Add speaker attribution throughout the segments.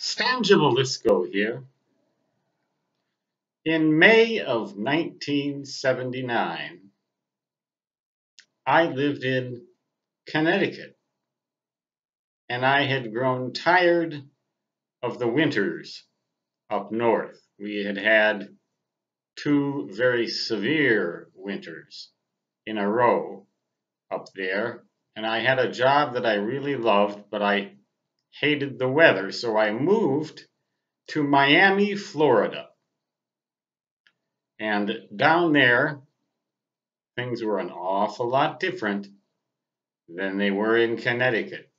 Speaker 1: Sciencewriter here. In May of 1979, I lived in Connecticut, and I had grown tired of the winters up north. We had had two very severe winters in a row up there, and I had a job that I really loved, but I hated the weather, so I moved to Miami, Florida. And down there, things were an awful lot different than they were in Connecticut.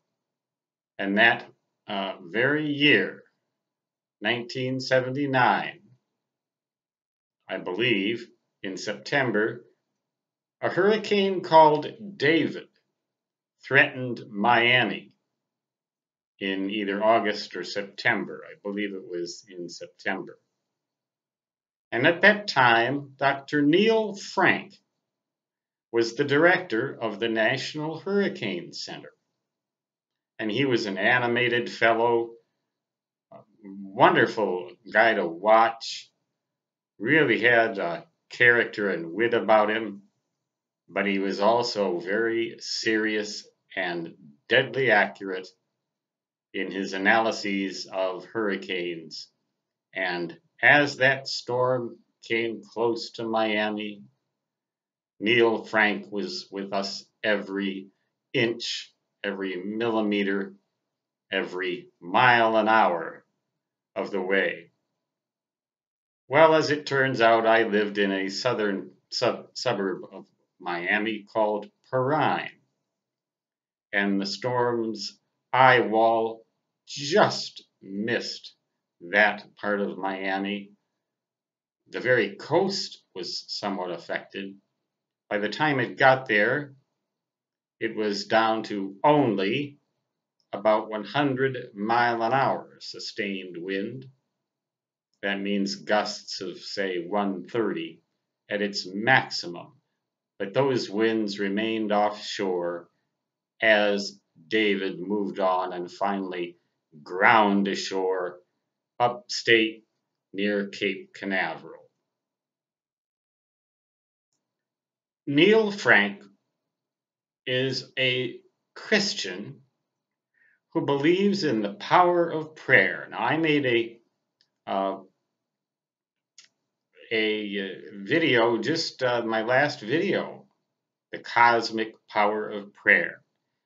Speaker 1: And that very year, 1979, I believe, in September, a hurricane called David threatened Miami in either August or September. I believe it was in September. And at that time, Dr. Neil Frank was the director of the National Hurricane Center. And he was an animated fellow, a wonderful guy to watch, really had character and wit about him, but he was also very serious and deadly accurate in his analyses of hurricanes. And as that storm came close to Miami, Neil Frank was with us every inch, every millimeter, every mile an hour of the way. Well, as it turns out, I lived in a southern suburb of Miami called Perrine, and the storm's eye wall just missed that part of Miami. The very coast was somewhat affected. By the time it got there, it was down to only about 100 mile an hour sustained wind. That means gusts of, say, 130 at its maximum. But those winds remained offshore as David moved on and finally ground ashore upstate near Cape Canaveral. Neil Frank is a Christian who believes in the power of prayer. Now, I made a video, just my last video, the cosmic power of prayer.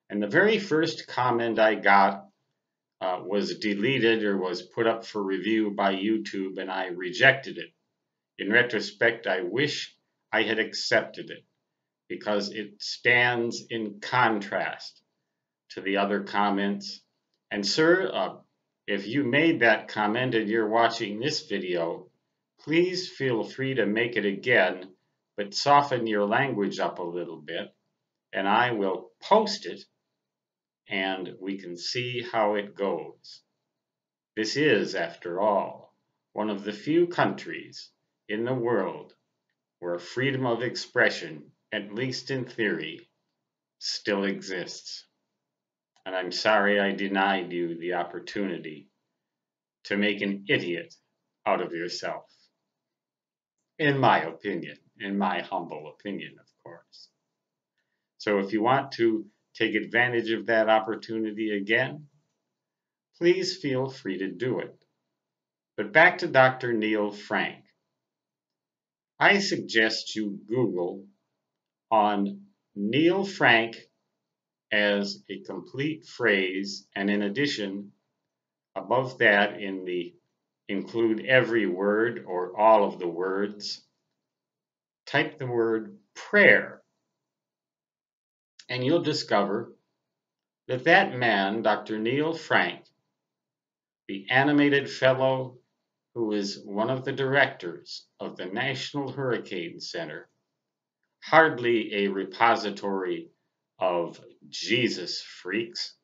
Speaker 1: And the very first comment I got was deleted or was put up for review by YouTube, and I rejected it. In retrospect, I wish I had accepted it because it stands in contrast to the other comments. And sir, if you made that comment and you're watching this video, please feel free to make it again, but soften your language up a little bit, and I will post it, and we can see how it goes. This is, after all, one of the few countries in the world where freedom of expression, at least in theory, still exists. And I'm sorry I denied you the opportunity to make an idiot out of yourself. In my opinion, in my humble opinion, of course. So if you want to take advantage of that opportunity again, please feel free to do it. But back to Dr. Neil Frank. I suggest you Google on Neil Frank as a complete phrase, and in addition, above that in the include every word or all of the words, type the word prayer, and you'll discover that that man, Dr. Neil Frank, the animated fellow who is one of the directors of the National Hurricane Center, hardly a repository of Jesus freaks,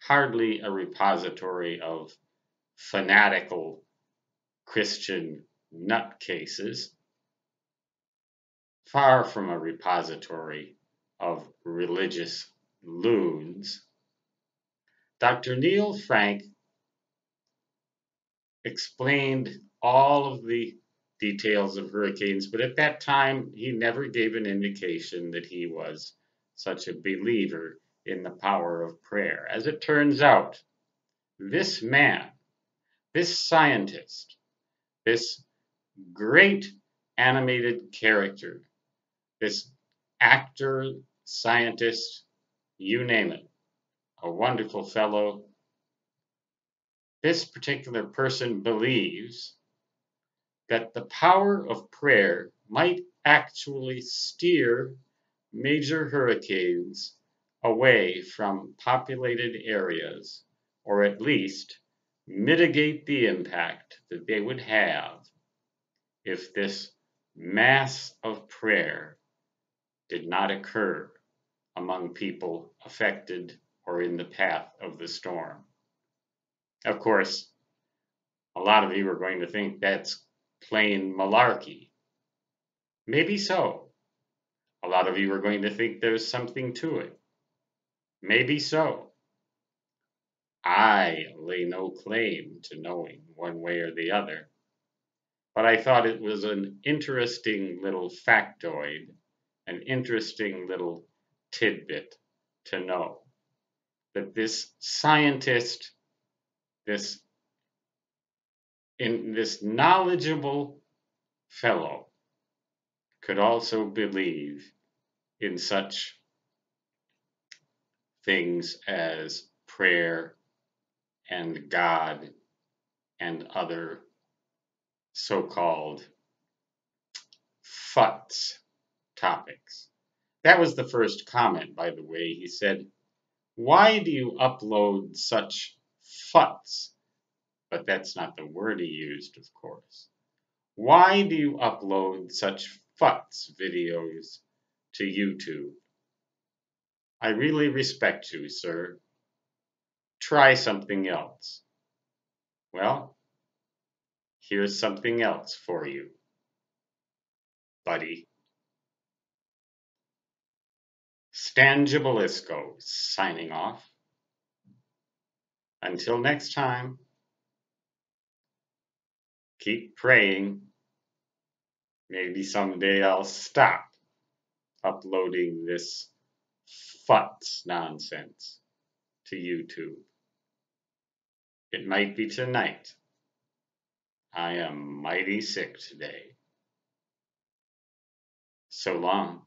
Speaker 1: hardly a repository of fanatical Christian nutcases, far from a repository of religious loons. Dr. Neil Frank explained all of the details of hurricanes, but at that time he never gave an indication that he was such a believer in the power of prayer. As it turns out, this man, this scientist, this great animated character, this actor, scientist, you name it, a wonderful fellow, this particular person believes that the power of prayer might actually steer major hurricanes away from populated areas, or at least mitigate the impact that they would have if this mass of prayer did not occur among people affected or in the path of the storm. Of course, a lot of you are going to think that's plain malarkey. Maybe so. A lot of you are going to think there's something to it. Maybe so. I lay no claim to knowing one way or the other, but I thought it was an interesting little factoid, an interesting little tidbit to know that this scientist, this knowledgeable fellow, could also believe in such things as prayer and God and other so-called futz topics. That was the first comment, by the way. He said, "Why do you upload such futz?" But that's not the word he used, of course. Why do you upload such futz videos to YouTube? I really respect you, sir. Try something else. Well, here's something else for you, buddy. Stan Gibilisco signing off. Until next time, keep praying. Maybe someday I'll stop uploading this futz nonsense to YouTube. It might be tonight. I am mighty sick today. So long.